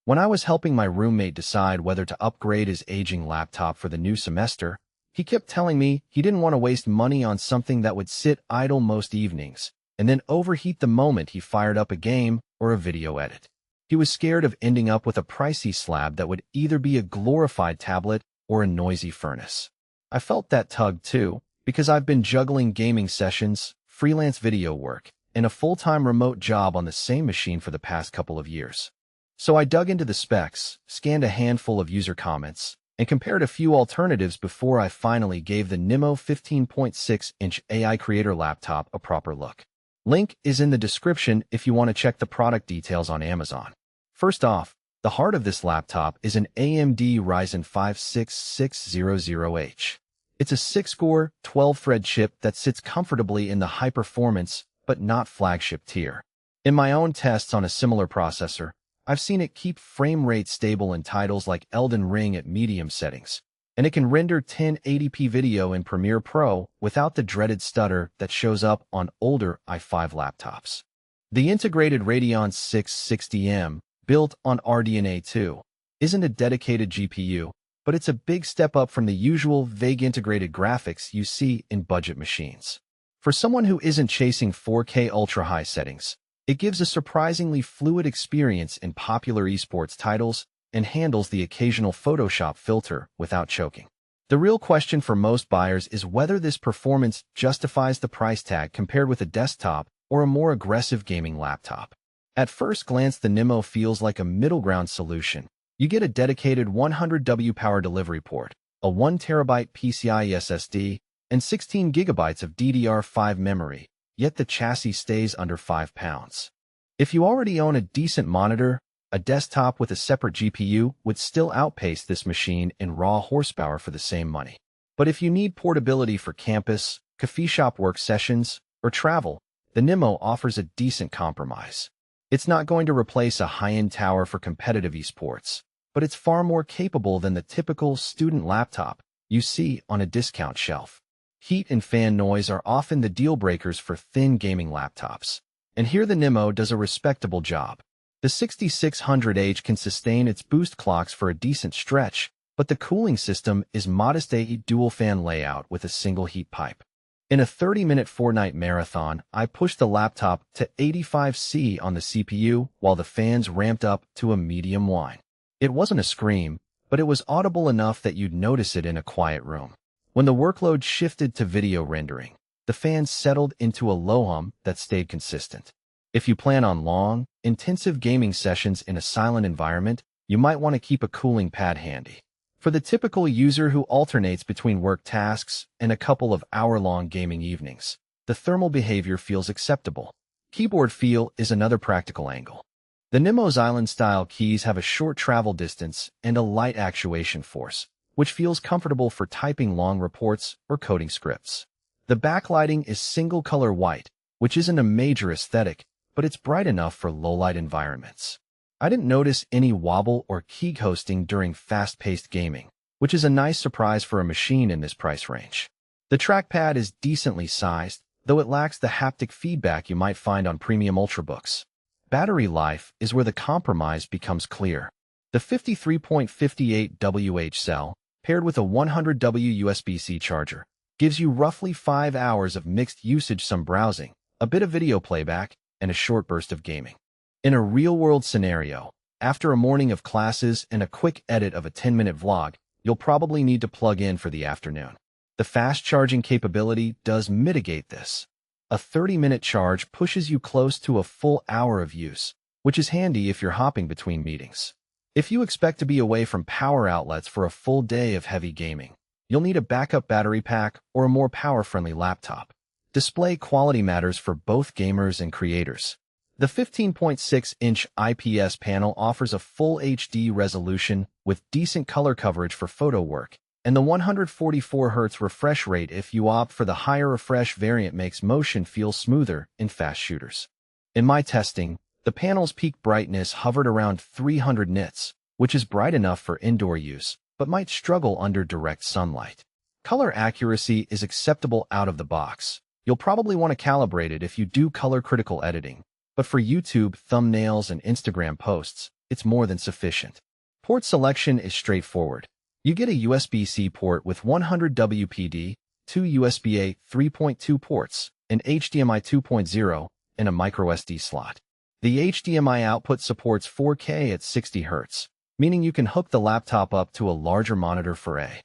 When I was helping my roommate decide whether to upgrade his aging laptop for the new semester, he kept telling me he didn't want to waste money on something that would sit idle most evenings and then overheat the moment he fired up a game or a video edit. He was scared of ending up with a pricey slab that would either be a glorified tablet or a noisy furnace. I felt that tug too, because I've been juggling gaming sessions, freelance video work, and a full-time remote job on the same machine for the past couple of years. So I dug into the specs, scanned a handful of user comments, and compared a few alternatives before I finally gave the NIMO 15.6-inch AI Creator laptop a proper look. Link is in the description if you want to check the product details on Amazon. First off, the heart of this laptop is an AMD Ryzen 5 6600H. It's a 6-core, 12-thread chip that sits comfortably in the high-performance, but not flagship tier. In my own tests on a similar processor, I've seen it keep frame rate stable in titles like Elden Ring at medium settings, and it can render 1080p video in Premiere Pro without the dreaded stutter that shows up on older i5 laptops. The integrated Radeon 660M, built on RDNA 2, isn't a dedicated GPU, but it's a big step up from the usual vague integrated graphics you see in budget machines. For someone who isn't chasing 4K ultra-high settings, it gives a surprisingly fluid experience in popular esports titles and handles the occasional Photoshop filter without choking. The real question for most buyers is whether this performance justifies the price tag compared with a desktop or a more aggressive gaming laptop. At first glance, the NIMO feels like a middle ground solution. You get a dedicated 100W power delivery port, a 1TB PCIe SSD, and 16 GB of DDR5 memory, yet the chassis stays under 5 pounds. If you already own a decent monitor, a desktop with a separate GPU would still outpace this machine in raw horsepower for the same money. But if you need portability for campus, coffee shop work sessions, or travel, the NIMO offers a decent compromise. It's not going to replace a high-end tower for competitive esports, but it's far more capable than the typical student laptop you see on a discount shelf. Heat and fan noise are often the deal breakers for thin gaming laptops, and here the NIMO does a respectable job. The 6600H can sustain its boost clocks for a decent stretch, but the cooling system is modest dual-fan layout with a single heat pipe. In a 30-minute Fortnite marathon, I pushed the laptop to 85°C on the CPU while the fans ramped up to a medium whine. It wasn't a scream, but it was audible enough that you'd notice it in a quiet room. When the workload shifted to video rendering, the fans settled into a low hum that stayed consistent. If you plan on long, intensive gaming sessions in a silent environment, you might want to keep a cooling pad handy. For the typical user who alternates between work tasks and a couple of hour-long gaming evenings, the thermal behavior feels acceptable. Keyboard feel is another practical angle. The NIMO's island-style keys have a short travel distance and a light actuation force, which feels comfortable for typing long reports or coding scripts. The backlighting is single-color white, which isn't a major aesthetic, but it's bright enough for low-light environments. I didn't notice any wobble or key coasting during fast-paced gaming, which is a nice surprise for a machine in this price range. The trackpad is decently sized, though it lacks the haptic feedback you might find on premium ultrabooks. Battery life is where the compromise becomes clear. The 53.58 Wh cell, paired with a 100W USB-C charger, gives you roughly 5 hours of mixed usage, some browsing, a bit of video playback, and a short burst of gaming. In a real-world scenario, after a morning of classes and a quick edit of a 10-minute vlog, you'll probably need to plug in for the afternoon. The fast charging capability does mitigate this. A 30-minute charge pushes you close to a full hour of use, which is handy if you're hopping between meetings. If you expect to be away from power outlets for a full day of heavy gaming, you'll need a backup battery pack or a more power-friendly laptop. Display quality matters for both gamers and creators. The 15.6-inch IPS panel offers a full HD resolution with decent color coverage for photo work, and the 144Hz refresh rate if you opt for the higher refresh variant makes motion feel smoother in fast shooters. In my testing, the panel's peak brightness hovered around 300 nits, which is bright enough for indoor use, but might struggle under direct sunlight. Color accuracy is acceptable out of the box. You'll probably want to calibrate it if you do color-critical editing, but for YouTube thumbnails and Instagram posts, it's more than sufficient. Port selection is straightforward. You get a USB-C port with 100 WPD, 2 USB-A 3.2 ports, an HDMI 2.0, and a microSD slot. The HDMI output supports 4K at 60 Hz, meaning you can hook the laptop up to a larger monitor for a